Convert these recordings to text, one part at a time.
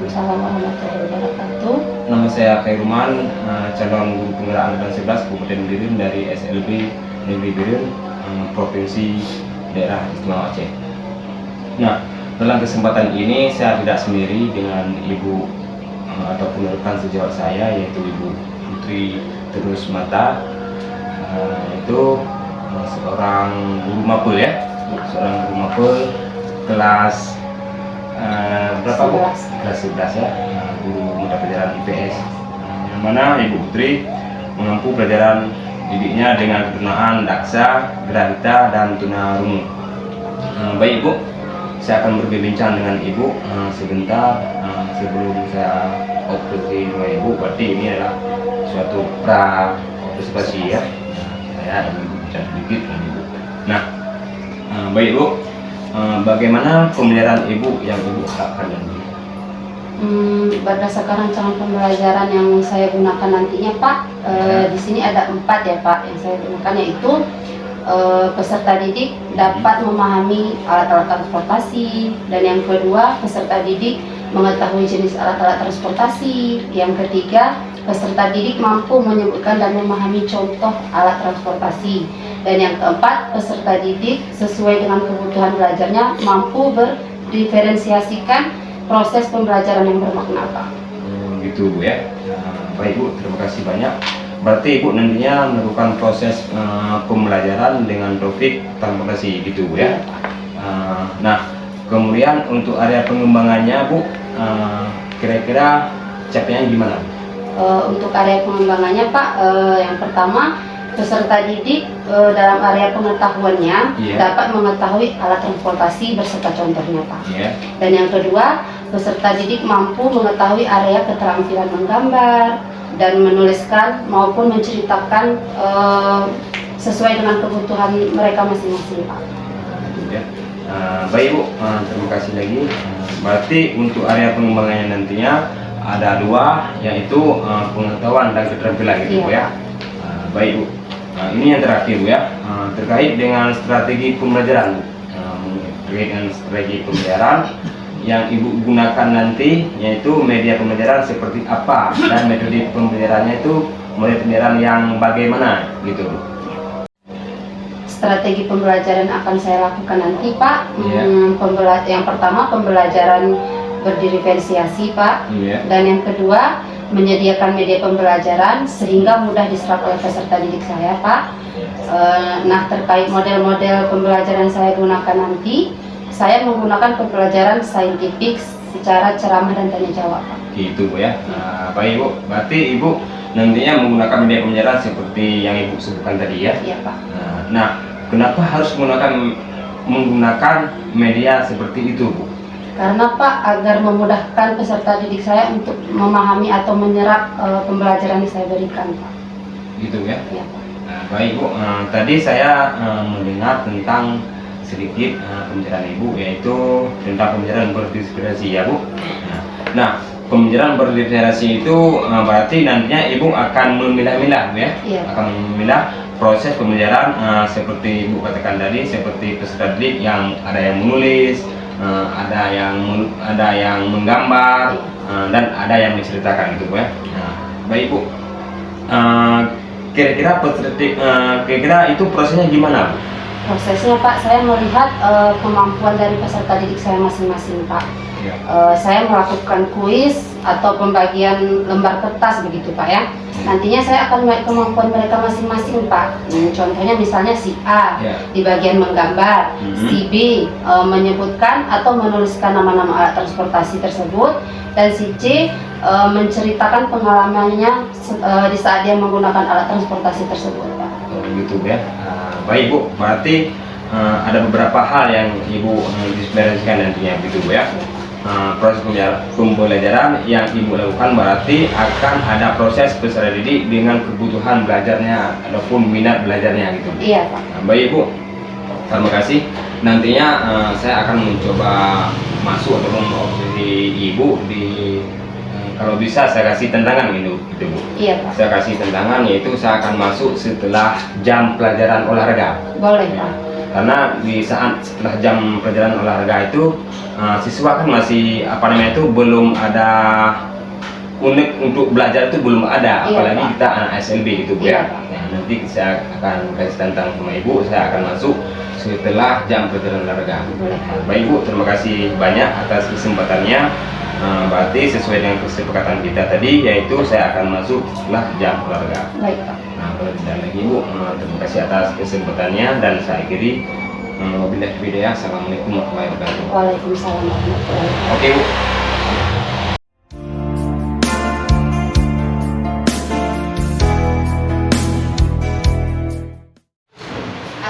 Waalaikumsalam warahmatullahi wabarakatuh. Nama saya Khairuman, calon guru penggerak angkatan 11 Kabupaten Biren dari SLB Negeri Biren, Provinsi Daerah Istimewa Aceh. Nah, dalam kesempatan ini saya tidak sendiri dengan ibu ataupun rekan sejawat saya, yaitu Ibu Putri Terus Mata, itu seorang guru mapel ya, seorang guru mapel kelas berapa Bu? Kelas 11 ya, guru mata pelajaran IPS, yang mana Ibu Putri mengampu pelajaran didiknya dengan ketunaan daksa, grahita, dan tunarungu. Baik Ibu, saya akan berbincang dengan Ibu sebentar sebelum saya observasi dengan Ibu. Berarti ini adalah suatu pra observasi ya. Saya akan berbincang sedikit dengan Ibu. Nah, baik Ibu, bagaimana pemeliharaan Ibu yang Ibu harapkan nanti? Berdasarkan rancangan pembelajaran yang saya gunakan nantinya Pak, di sini ada 4 ya Pak yang saya gunakan, yaitu peserta didik dapat memahami alat-alat transportasi, dan yang kedua peserta didik mengetahui jenis alat-alat transportasi, yang ketiga peserta didik mampu menyebutkan dan memahami contoh alat transportasi, dan yang keempat peserta didik sesuai dengan kebutuhan belajarnya mampu berdiferensiasikan proses pembelajaran yang bermakna Pak. Gitu Bu ya. Baik Bu, terima kasih banyak. Berarti Ibu nantinya melakukan proses pembelajaran dengan topik transportasi gitu Bu ya. Nah, kemudian untuk area pengembangannya Bu, kira-kira capaiannya gimana? Untuk area pengembangannya Pak, yang pertama peserta didik dalam area pengetahuannya dapat mengetahui alat transportasi beserta contohnya Pak. Dan yang kedua, peserta didik mampu mengetahui area keterampilan menggambar dan menuliskan maupun menceritakan sesuai dengan kebutuhan mereka masing-masing Pak. Baik Bu, terima kasih lagi. Berarti untuk area pengembangannya nantinya ada 2, yaitu pengetahuan dan keterampilan gitu Bu ya. Baik Bu, ini yang terakhir Bu ya, terkait dengan strategi pembelajaran Bu. Terkait dengan strategi pembelajaran yang Ibu gunakan nanti, yaitu media pembelajaran seperti apa, dan metode pembelajarannya itu metode pembelajaran yang bagaimana gitu. Strategi pembelajaran akan saya lakukan nanti Pak. Yang pertama pembelajaran berdiferensiasi Pak, dan yang kedua menyediakan media pembelajaran sehingga mudah diserap oleh peserta didik saya Pak. Nah, terkait model-model pembelajaran saya gunakan nanti, saya menggunakan pembelajaran saintifik secara ceramah dan tanya jawab Pak. Gitu Bu ya. Baik Bu, berarti Ibu nantinya menggunakan media pembelajaran seperti yang Ibu sebutkan tadi ya? Iya Pak. Nah, kenapa harus menggunakan media seperti itu Bu? Karena Pak, agar memudahkan peserta didik saya untuk memahami atau menyerap pembelajaran yang saya berikan Pak. Gitu ya? Iya Pak. Baik Bu, tadi saya mendengar tentang sedikit pembicaraan Ibu, yaitu tentang pembicaraan berdiferensiasi ya Bu. Nah, pembicaraan berdiferensiasi itu berarti nantinya Ibu akan memilah-milah Bu ya? Akan memilah proses pembelajaran seperti Ibu katakan tadi, seperti peserta didik yang ada yang menulis, ada yang menggambar, dan ada yang menceritakan gitu Bu ya. Baik Bu, kira-kira itu prosesnya gimana Bu? Prosesnya Pak, saya melihat kemampuan dari peserta didik saya masing-masing Pak. Saya melakukan kuis atau pembagian lembar kertas begitu Pak ya. Nantinya saya akan melihat kemampuan mereka masing-masing Pak. Contohnya misalnya si A di bagian menggambar, si B menyebutkan atau menuliskan nama-nama alat transportasi tersebut, dan si C menceritakan pengalamannya di saat dia menggunakan alat transportasi tersebut Pak. Gitu ya. Baik Bu, berarti ada beberapa hal yang Ibu displaykan nantinya gitu Bu ya. Proses pembelajaran yang Ibu lakukan berarti akan ada proses peserta didik dengan kebutuhan belajarnya ataupun minat belajarnya gitu. Iya Pak. Baik Bu, terima kasih. Nantinya saya akan mencoba masuk atau mengobservasi Ibu di kalau bisa saya kasih tantangan gitu Bu. Iya Pak. Saya kasih tantangan, yaitu saya akan masuk setelah jam pelajaran olahraga. Boleh Pak. karena di saat setelah jam pelajaran olahraga itu siswa kan masih belum ada unek untuk belajar itu belum ada, Iya, apalagi Pak. kita anak SLB gitu Bu Iya, ya. Pak. Nah, nanti saya akan kasih tantang sama Ibu, saya akan masuk setelah jam pelajaran olahraga. Boleh, Pak. Baik Bu, terima kasih banyak atas kesempatannya. Berarti sesuai dengan kesepakatan kita tadi, yaitu saya akan masuk setelah jam olahraga. Baik, Pak. Nah, kalau tidak lagi Bu, terima kasih atas kesempatannya dan saya akhiri. Wabillahi hidayah. Assalamualaikum warahmatullahi wabarakatuh. Waalaikumsalam warahmatullahi wabarakatuh. Oke Bu.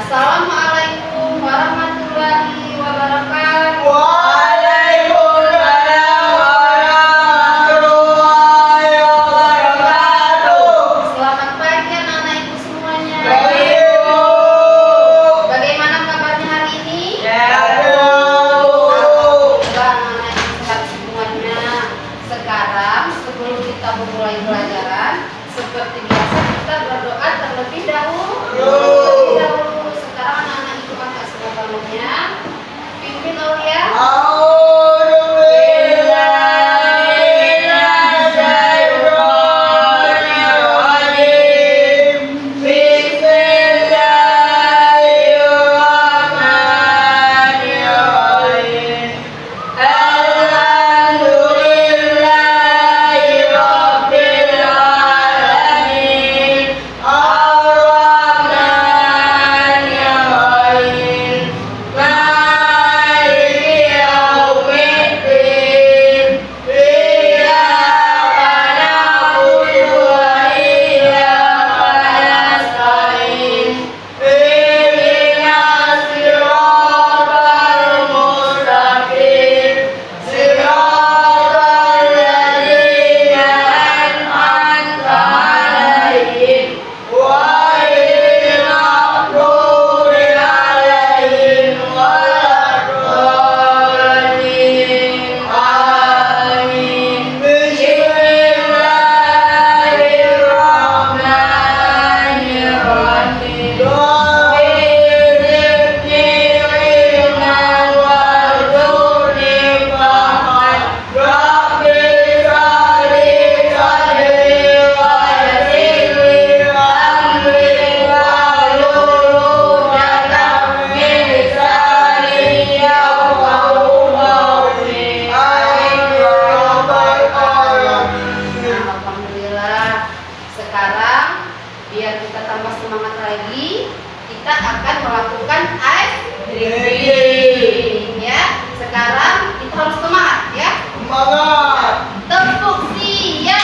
Assalamualaikum warahmatullahi wabarakatuh. Selamat pagi anak-anak ibu semuanya. Bagaimana kabarnya hari ini? Alhamdulillah anak-anak ibu sehat semuanya. Sekarang sebelum kita memulai pelajaran, seperti biasa kita berdoa terlebih dahulu. Sekarang anak-anak ibu angkat semua tangannya. Pimpin Aulia. Alhamdulillah. Sekarang biar kita tambah semangat lagi, kita akan melakukan ice drinking ya. Sekarang kita harus semangat ya. Tepuk siap.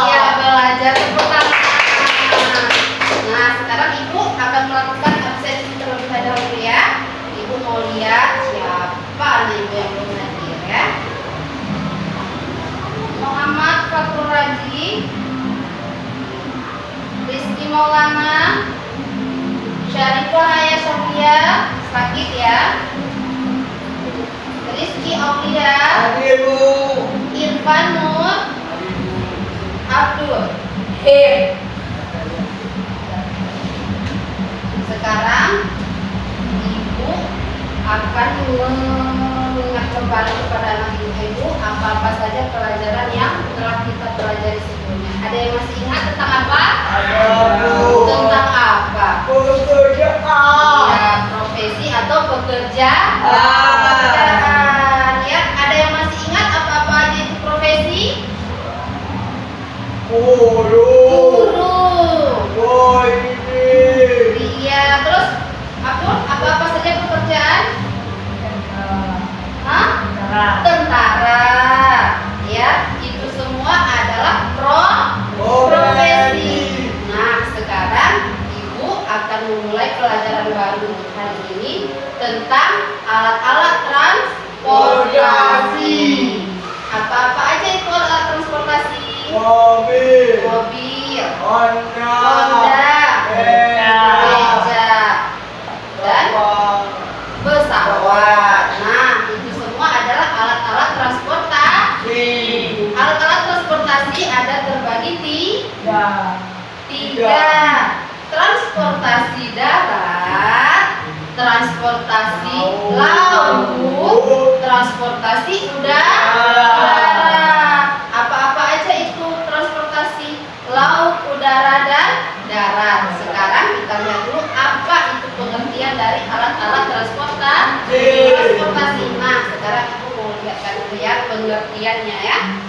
Ya, belajar tepuk tangan. Nah, sekarang ibu akan melakukan absensi terlebih dahulu ya. Ibu mau lihat siapa anak ibu yang belum hadir ya. Muhammad Fakrul Raji, Rizky Maulana, Syarifah Haya Sofia, sakit ya. Rizky Aulia, Irfan Nur, Abdul. Sekarang ibu akan mengingat kembali kepada anak ibu apa-apa saja pelajaran yang telah kita pelajari sebelumnya. Ada yang masih ingat tentang apa? Tentang apa? Ya, profesi atau pekerjaan. Ya, ada yang masih ingat apa-apa aja itu profesi? Guru. Iya, terus Abdul, apa-apa saja pekerjaan? Hah? Tentara. Ya, itu semua adalah profesi. Nah, sekarang ibu akan memulai pelajaran baru hari ini tentang alat-alat transportasi darat, transportasi laut, transportasi udara. Apa-apa aja itu transportasi laut, udara, dan darat. Sekarang kita lihat dulu apa itu pengertian dari alat-alat transportasi. Nah, sekarang aku mau lihat pengertiannya ya.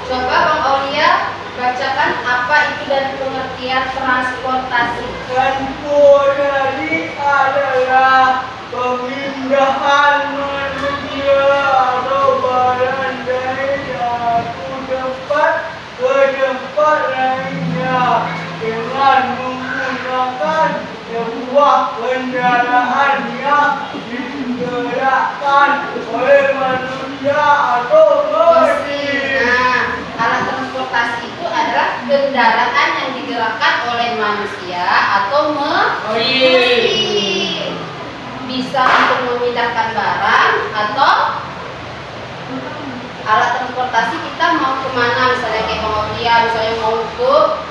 Coba Bang Aulia bacakan apa itu dari pengertian transportasi. Transportasi adalah pemindahan manusia atau barang dari satu tempat ke tempat lainnya dengan menggunakan sebuah kendaraan yang digerakkan oleh manusia atau mesin. Nah, alat transportasi itu adalah kendaraan yang digerakkan oleh manusia atau mesin. Bisa untuk memindahkan barang atau alat transportasi kita mau kemana, misalnya kayak Bang Aulia, misalnya mau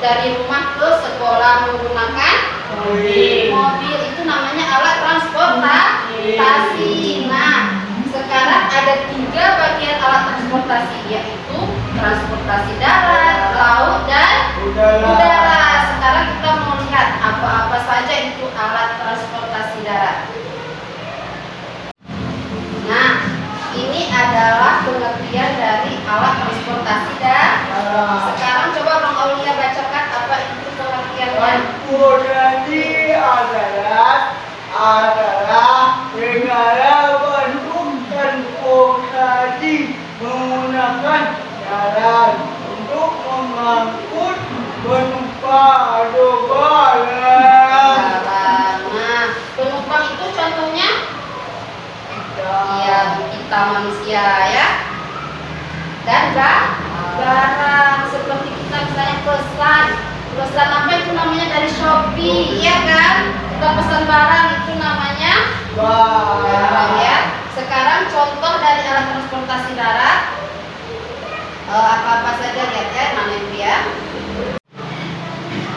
dari rumah ke sekolah menggunakan mobil, itu namanya alat transportasi. Nah, sekarang ada 3 bagian alat transportasi, yaitu transportasi darat, laut, dan udara. Sekarang kita mau lihat apa-apa saja itu alat transportasi darat. Nah, ini adalah pengertian dari alat transportasi darat. Sekarang coba Bang Aulia bacakan apa itu pengertiannya. Transportasi adalah segala bentuk transportasi menggunakan jalan untuk mengangkut penumpang atau barang. Nah, penumpang itu contohnya ya kita manusia ya, dan barang seperti kita misalnya pesan apa itu namanya dari Shopee ya kan, kita pesan barang itu namanya barang ya. Sekarang contoh dari alat transportasi darat, apa-apa saja lihat ya, mana itu ya.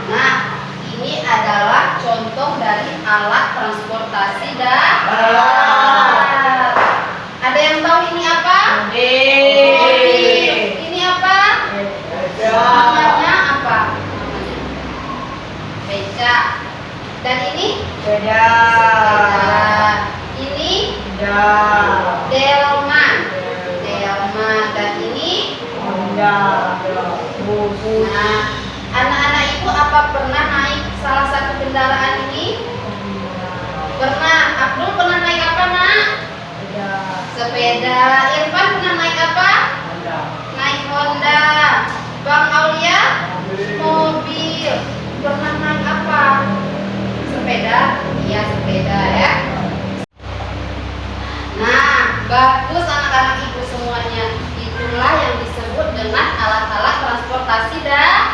Nah, ini adalah contoh dari alat transportasi darat. Ada yang tahu ini apa? Mobil. Ini apa? Namanya apa? Beca. Dan ini? Sepeda. Ini? Delman. Dan ini? Nah, anak-anak ibu apa pernah naik salah satu kendaraan ini? Pernah. Abdul pernah naik apa, Nak? Sepeda. Irfan pernah naik apa? Naik Honda. Bang Aulia? Mobil. Pernah naik apa? Sepeda? Iya, sepeda ya. Nah, bagus anak-anak ibu semuanya. Itulah yang disebut dengan alat-alat transportasi darat.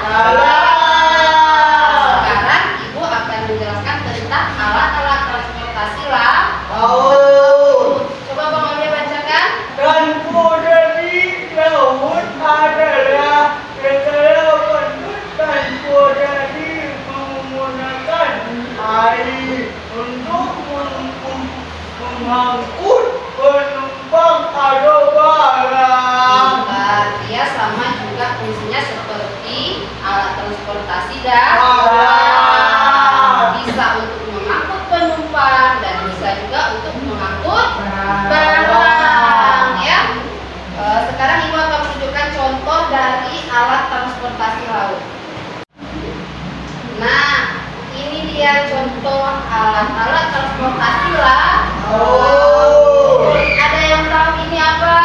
Sekarang ibu akan menjelaskan tentang alat-alat transportasi laut. Coba Bang Aulia bacakan. Transportasi laut adalah segala bentuk transportasi menggunakan air untuk mengangkut penumpang atau barang. Dia sama juga fungsinya seperti alat transportasi darat. Bisa untuk mengangkut penumpang dan bisa juga untuk mengangkut barang ya. Sekarang ibu akan menunjukkan contoh dari alat transportasi laut. Nah, ini dia contoh alat-alat transportasi laut. Ada yang tahu ini apa?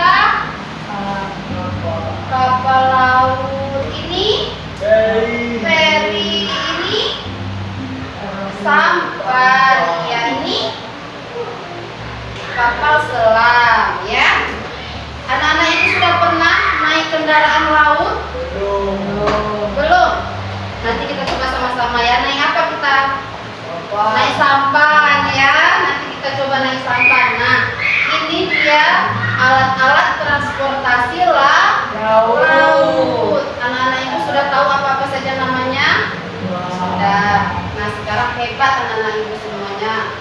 Kapal laut. Ini feri. Ini sampan. Ya, ini kapal selam ya. Anak-anak ini sudah pernah naik kendaraan laut? Belum. Nanti kita coba sama-sama ya. Naik apa kita? Naik sampan ya. Nanti kita coba naik sampan. Nah, ini dia alat-alat transportasi laut. Anak-anak itu sudah tahu apa-apa saja namanya? Sudah. Nah, sekarang Sekarang hebat anak-anak ibu semuanya.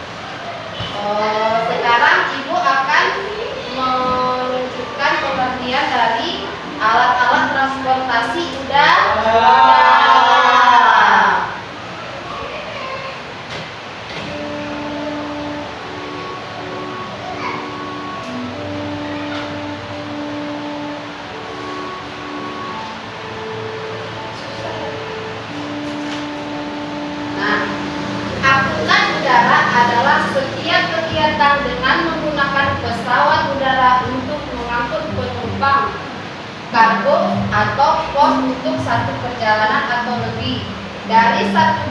Sekarang ibu akan menunjukkan pengertian dari alat-alat transportasi udara. Angkutan udara adalah setiap kegiatan dengan menggunakan pesawat udara untuk mengangkut penumpang, kargo, atau pos untuk satu perjalanan atau lebih dari satu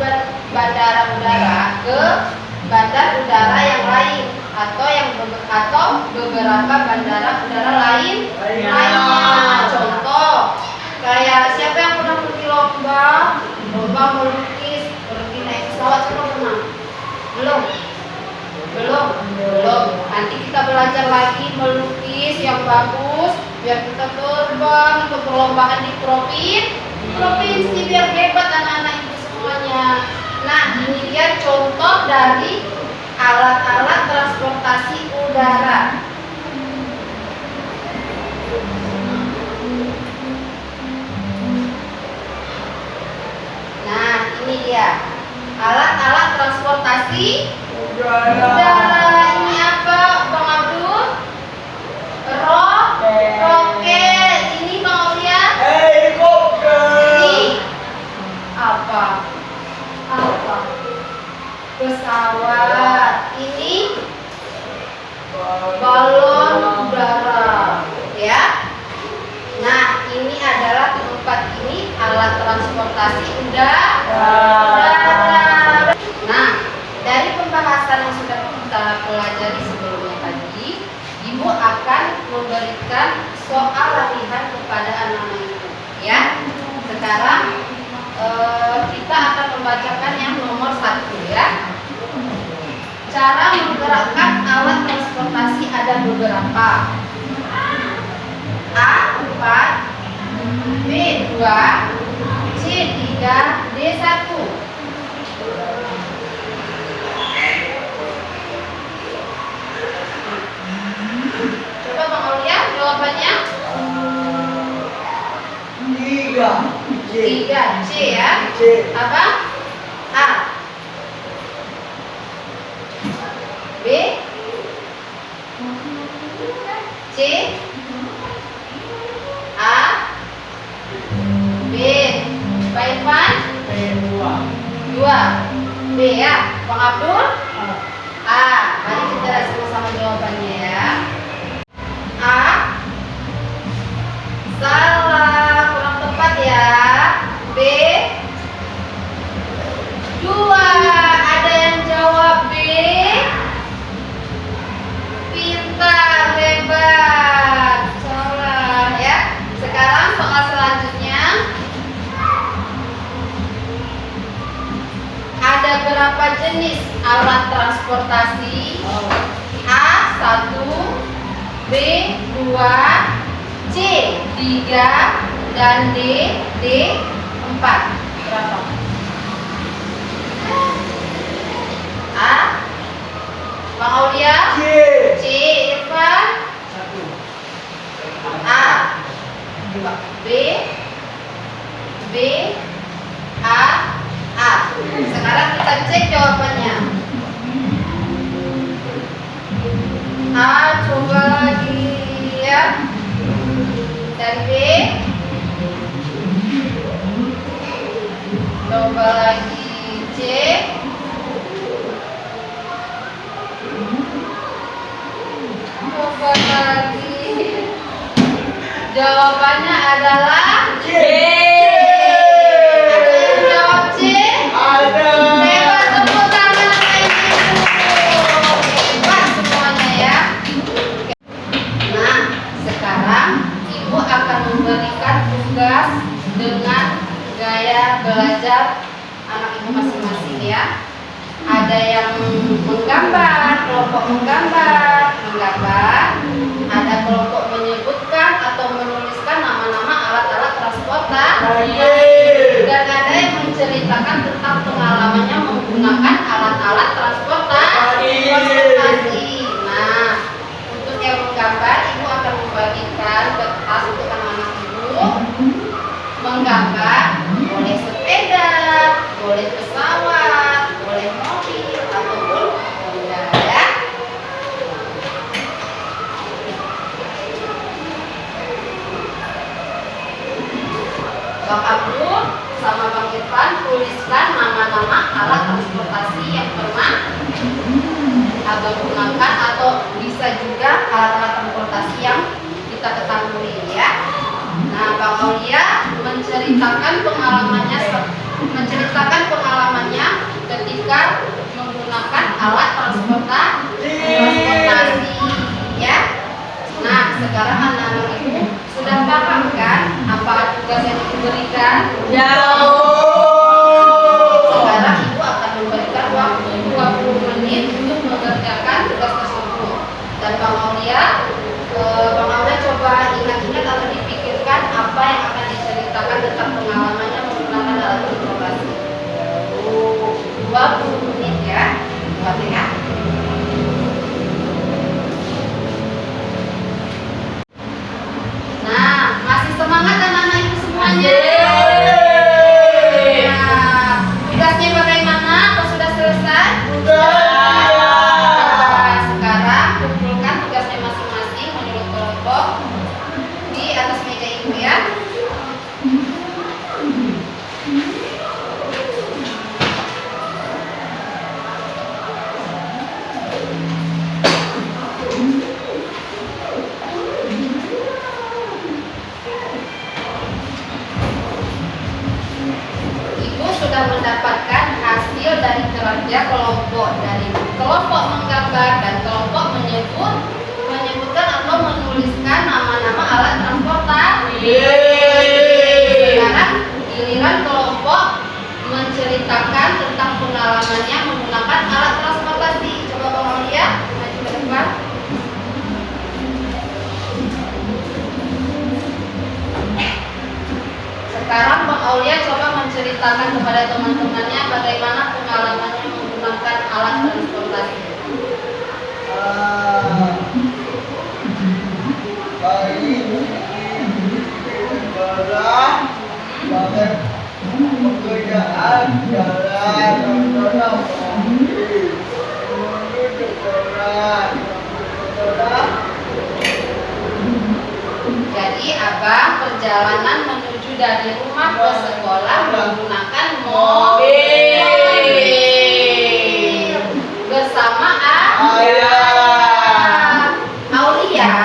bandara udara ke bandar udara yang lain atau beberapa bandara udara lainnya. Contoh, kayak siapa yang pernah pergi lomba melukis, pergi naik pesawat, siapa pernah? Belum. Nanti kita belajar lagi melukis yang bagus biar kita terbang ikut perlombaan di provinsi biar hebat anak-anak itu semuanya. Nah, ini dia contoh dari alat-alat transportasi udara. Nah, ini dia alat-alat transportasi udara. Ini apa, Bang Abdul? Roket. Ini Bang Aulia? Ini apa? Pesawat. Ini balon udara, ya. Nah, ini adalah alat transportasi udara. Nah, dari pembahasan yang sudah kita pelajari sebelumnya tadi, Ibu akan memberikan soal latihan kepada anak-anak Ibu, ya. Sekarang kita akan membacakan yang nomor 1, ya. Cara menggerakkan alat transportasi ada beberapa. A4, B2, C3, D1. Coba Bang Aulia jawabannya. 3, C ya. Apa? A. B. C. A. B. Pak Irfan? 2. B ya. Bang Abdul? A. Mari kita lihat sama-sama jawabannya ya. A. Salah, kurang tepat ya. B. 2. Ada yang jawab B. Pintar, hebat. Salah ya. Sekarang soal selanjutnya. Ada berapa jenis alat transportasi? A1, B2, C3, dan D4. Berapa? A. Bang Aulia? C. Irfan? A. B. A. Sekarang kita cek jawabannya. A, coba lagi ya. Dan B, coba lagi. C, coba lagi. Jawabannya adalah C. Ada yang jawab C? Hebat, tepuk tangan untuk Ibu. Hebat semuanya ya. Nah, sekarang Ibu akan memberikan tugas dengan gaya belajar anak Ibu masing-masing ya. Ada yang menggambar, kelompok menggambar, ada kelompok menyebutkan atau menuliskan nama-nama alat-alat transportasi, dan ada yang menceritakan menceritakan tentang pengalamannya menggunakan alat-alat transportasi. Nah, untuk yang menggambar, ibu akan membagikan kertas untuk anak-anak ibu menggambar. Boleh sepeda, boleh pesawat, boleh mobil, ataupun Honda ya. Bang Abdul sama Bang Irfan tuliskan nama-nama alat transportasi yang pernah Abang gunakan, atau bisa juga alat-alat transportasi yang kita ketahui ya. Nah, Bang Aulia menceritakan pengalamannya ketika menggunakan alat transportasi ya. Nah, sekarang anak-anak ibu sudah paham kan apa tugas yang diberikan? Sekarang ibu akan memberikan waktu 20 menit untuk mengerjakan tugas tersebut. Dan Bang Aulia coba ingat-ingat atau dipikirkan apa yang akan diceritakan tentang pengalamannya menggunakan alat transportasi. 20 menit ya. Buat ya. Nah, masih semangat anak-anak ibu semuanya? Nah, tugasnya bagaimana? Apa sudah selesai? Nah, sekarang kumpulkan tugasnya masing-masing menurut kelompok di atas meja ibu ya. Ibu sudah mendapatkan hasil dari kerja kelompok, dari kelompok menggambar dan kelompok menyebutkan atau menuliskan nama-nama alat transportasi. Sekarang giliran kelompok menceritakan tentang pengalamannya menggunakan alat transportasi. Coba Bang Aulia maju ke depan. Sekarang Bang Aulia coba menceritakan kepada teman-temannya bagaimana pengalamannya menggunakan alat transportasi. Kali ini adalah pakai pekerjaan jalan menuju sekolah. Jadi abang perjalanan menuju dari rumah ke sekolah menggunakan mobil bersama ayah. Aulia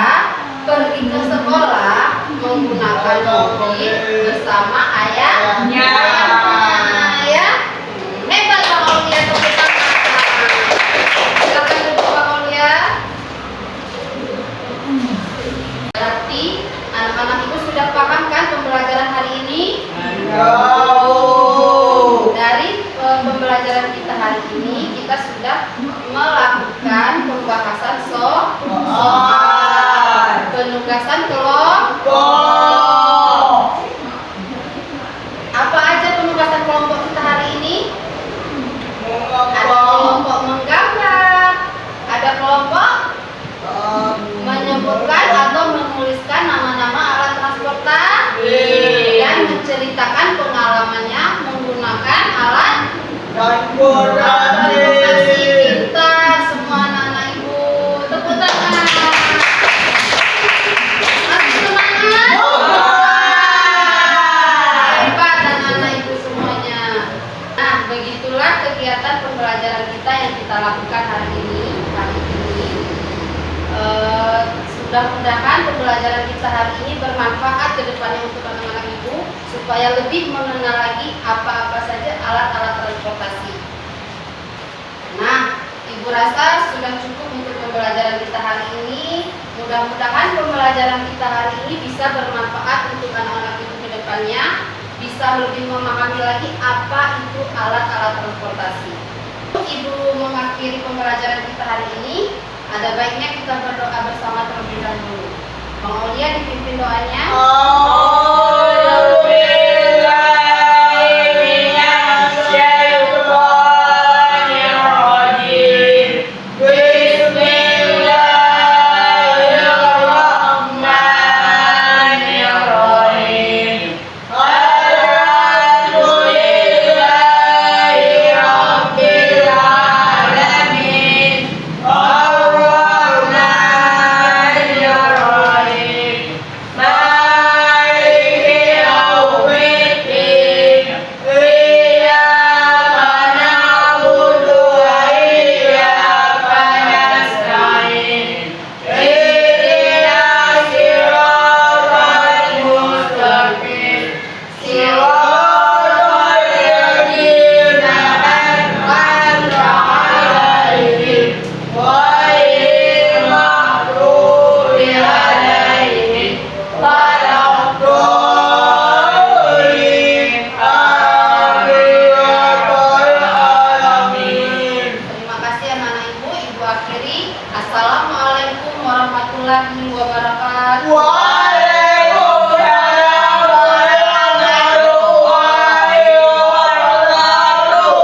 pergi ke sekolah menggunakan mobil bersama ayahnya. Ya, hebat Bang Aulia, tepuk tangan. Silakan duduk Bang Aulia. Berarti anak-anak ibu sudah paham kan pembelajaran hari ini? Dari pembelajaran kita hari ini, kita sudah melakukan pembahasan soal, penugasan kelompok. Apa aja penugasan kelompok kita hari ini? Ada kelompok menggambar, ada kelompok menyebutkan atau menuliskan nama-nama alat transportasi dan menceritakan pengalamannya menggunakan alat transportasi kita. Semua anak-anak ibu tepuk tangan. Masih semangat? Hebat anak-anak ibu semuanya. Nah, begitulah kegiatan pembelajaran kita yang kita lakukan hari ini. Mudah-mudahan pembelajaran kita hari ini bermanfaat ke depannya untuk anak-anak ibu, supaya lebih mengenal lagi apa-apa saja alat-alat transportasi. Nah, ibu rasa sudah cukup untuk pembelajaran kita hari ini. Mudah-mudahan pembelajaran kita hari ini bisa bermanfaat untuk anak-anak ibu ke depannya, bisa lebih memahami lagi apa itu alat-alat transportasi. Untuk ibu mengakhiri pembelajaran kita hari ini, ada baiknya kita berdoa bersama terlebih dahulu. Bang Aulia dipimpin doanya. warahmatullahi wabarakatuh. Waalaikumsalam warahmatullahi wabarakatuh.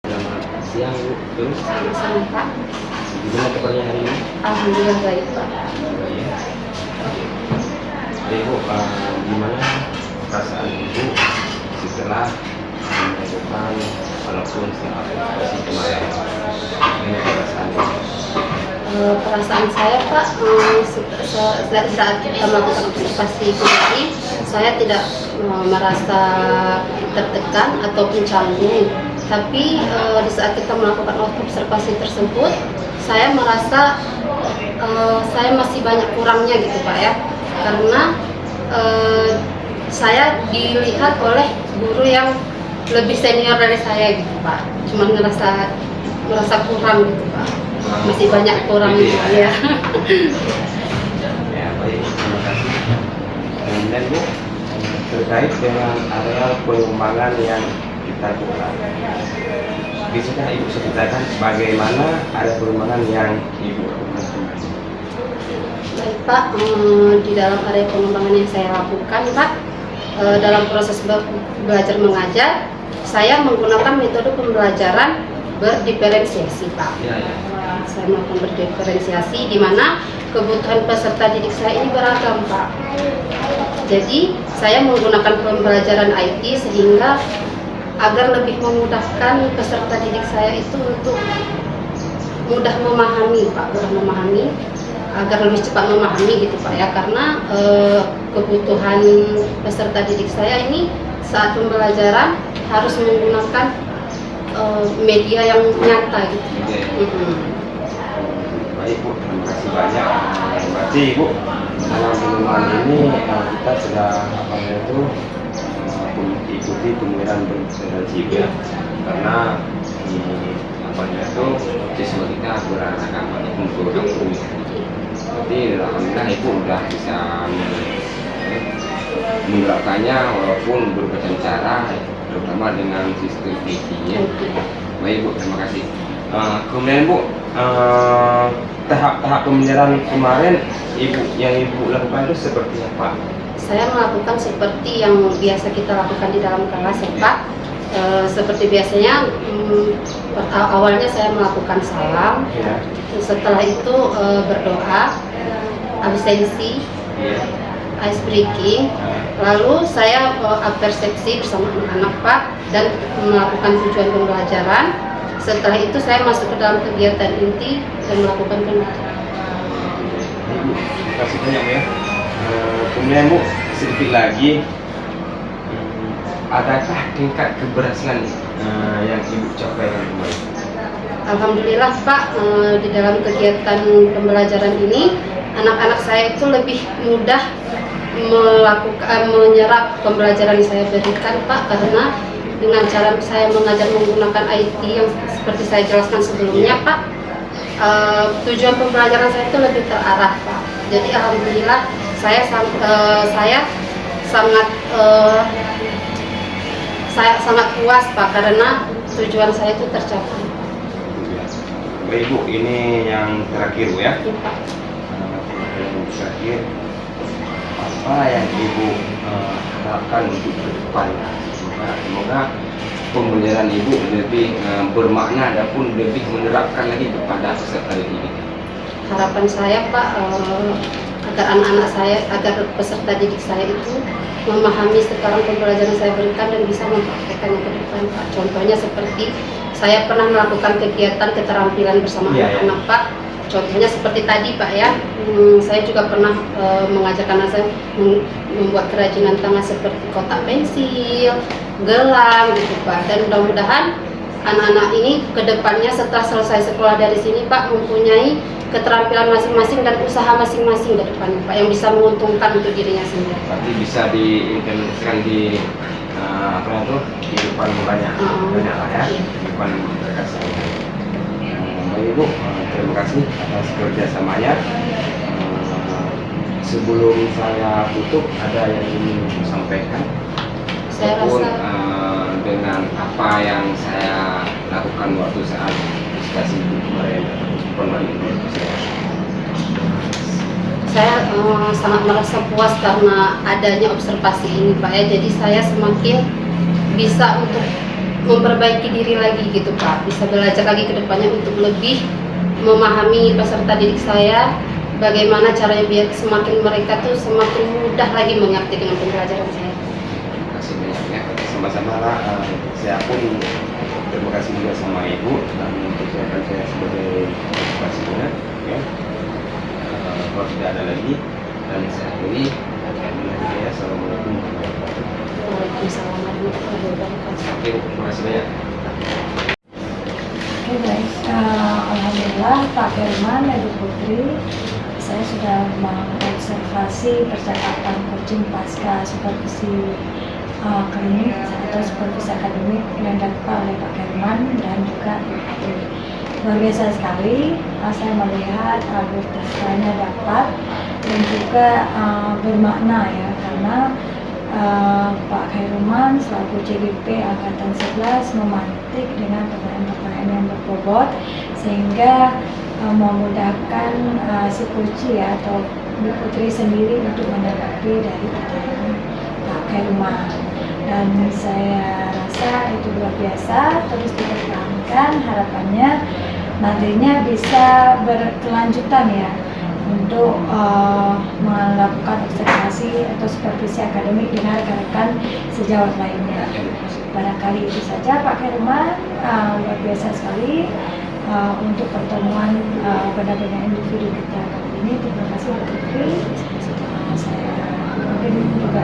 Selamat siang Bu. Terus Sama-sama Pak. gimana kabarnya hari ini? Alhamdulillah baik Pak. Iya. Ibu, gimana perasaan Ibu setelah melakukan walaupun setelah operasi kemarin? Ini perasaan Ibu. Perasaan saya Pak, dari saat kita melakukan observasi kemarin, saya tidak merasa tertekan ataupun canggung. Tapi di saat kita melakukan observasi tersebut, saya merasa saya masih banyak kurangnya gitu Pak ya, karena saya dilihat oleh guru yang lebih senior dari saya gitu Pak. Cuma merasa kurang gitu Pak, masih banyak kurang gitu ya. Ya baik, terima kasih. Kemudian Bu, terkait dengan areal pengembangan yang kita buka, bisakah Ibu ceritakan bagaimana area pengembangan yang Ibu lakukan kemarin? Baik Pak, di dalam area pengembangan yang saya lakukan Pak, dalam proses belajar mengajar, saya menggunakan metode pembelajaran berdiferensiasi Pak. Ya, ya. Saya melakukan berdiferensiasi di mana kebutuhan peserta didik saya ini beragam Pak. Jadi saya menggunakan pembelajaran IT sehingga agar lebih memudahkan peserta didik saya itu untuk mudah memahami Pak, agar lebih cepat memahami gitu Pak ya, karena kebutuhan peserta didik saya ini saat pembelajaran harus menggunakan media yang nyata gitu. Oke. Baik Bu, terima kasih banyak. Berarti Bu, dalam pengembangan ini kita sudah ikuti pemilihan berinteraksi ya, karena siswa kita beragam banyak program pemilihan. Jadi alhamdulillah Ibu udah bisa menerapkannya walaupun berbagai cara, terutama dengan sistem PT-nya. Baik Bu, terima kasih. Kemudian Bu, tahap-tahap pembelajaran kemarin yang Ibu lakukan itu seperti apa? Saya melakukan seperti yang biasa kita lakukan di dalam kelas ya Pak. Seperti biasanya awalnya saya melakukan salam, Ya. setelah itu berdoa, absensi, Ya. ice breaking, lalu saya persepsi bersama anak-anak Pak dan melakukan tujuan pembelajaran. Setelah itu saya masuk ke dalam kegiatan inti dan melakukan penutupan. Ibu, terima kasih banyak Bu ya. Kemudian Bu, sedikit lagi, adakah tingkat keberhasilan yang Ibu capai kemarin? Alhamdulillah Pak, di dalam kegiatan pembelajaran ini anak-anak saya itu lebih mudah menyerap pembelajaran yang saya berikan Pak, karena dengan cara saya mengajar menggunakan IT yang seperti saya jelaskan sebelumnya Pak, tujuan pembelajaran saya itu lebih terarah Pak. Jadi alhamdulillah saya sangat puas Pak, karena tujuan saya itu tercapai. Baik Bu, ini yang terakhir Bu ya. Iya, Pak. Yang terakhir, apa yang Ibu harapkan untuk ke depan? Semoga pembelajaran Ibu lebih bermakna dan pun lebih menerapkan lagi kepada peserta didik. Harapan saya Pak, agar anak-anak saya, agar peserta didik saya itu memahami sekarang pembelajaran saya berikan dan bisa mempraktekkannya ke depan Pak. Contohnya seperti saya pernah melakukan kegiatan keterampilan bersama anak-anak Pak. Contohnya seperti tadi Pak ya, saya juga pernah mengajarkan anak saya membuat kerajinan tangan seperti kotak pensil, gelang gitu Pak. Dan mudah-mudahan anak-anak ini ke depannya setelah selesai sekolah dari sini Pak mempunyai keterampilan masing-masing dan usaha masing-masing ke depannya Pak, yang bisa menguntungkan untuk dirinya sendiri. Berarti bisa diimplementasikan di kehidupan banyak lah ya, kehidupan mereka sehari. Baik Ibu, terima kasih atas kerjasamanya. Sebelum saya tutup, ada yang ingin sampaikan? Saya Ataupun, rasa dengan apa yang saya lakukan waktu saat diskusi kemarin Saya sangat merasa puas karena adanya observasi ini Pak ya. Jadi saya semakin bisa untuk memperbaiki diri lagi gitu Pak. Bisa belajar lagi ke depannya untuk lebih memahami peserta didik saya, bagaimana caranya biar semakin mereka tuh semakin mudah lagi mengerti dengan pembelajaran saya. Terima kasih banyak ya. Sama-sama lah. Saya pun terima kasih juga sama Ibu dan mempersiapkan saya sebagai partisipasinya. Ya. Kalau tidak ada lagi dan saya akhiri. Assalamualaikum warahmatullahi wabarakatuh. Waalaikumsalam warahmatullahi wabarakatuh. Oke, terima kasih banyak. Oke guys, alhamdulillah Pak Firman, Ibu Putri, saya sudah mengobservasi percakapan coaching pasca supervisi klinik atau supervisi akademik yang dilakukan oleh Pak Firman dan juga Ibu Putri. Luar biasa sekali, saya melihat alur dapat dan juga bermakna ya, karena Pak Khairulman selaku CGP Angkatan 11 memantik dengan pertanyaan-pertanyaan yang berbobot sehingga memudahkan si Puci ya, atau Bu Putri sendiri untuk menanggapi dari pertanyaan Pak Khairulman. Dan saya rasa itu luar biasa, terus dipertahankan, harapannya nantinya bisa berkelanjutan ya untuk melakukan observasi atau supervisi akademik dengan rekan-rekan sejawat lainnya. Barangkali itu saja Pak Khairulman, luar biasa sekali untuk pertemuan benar-benar individu kita kali ini. Terima kasih Bu Putri. Saya mungkin juga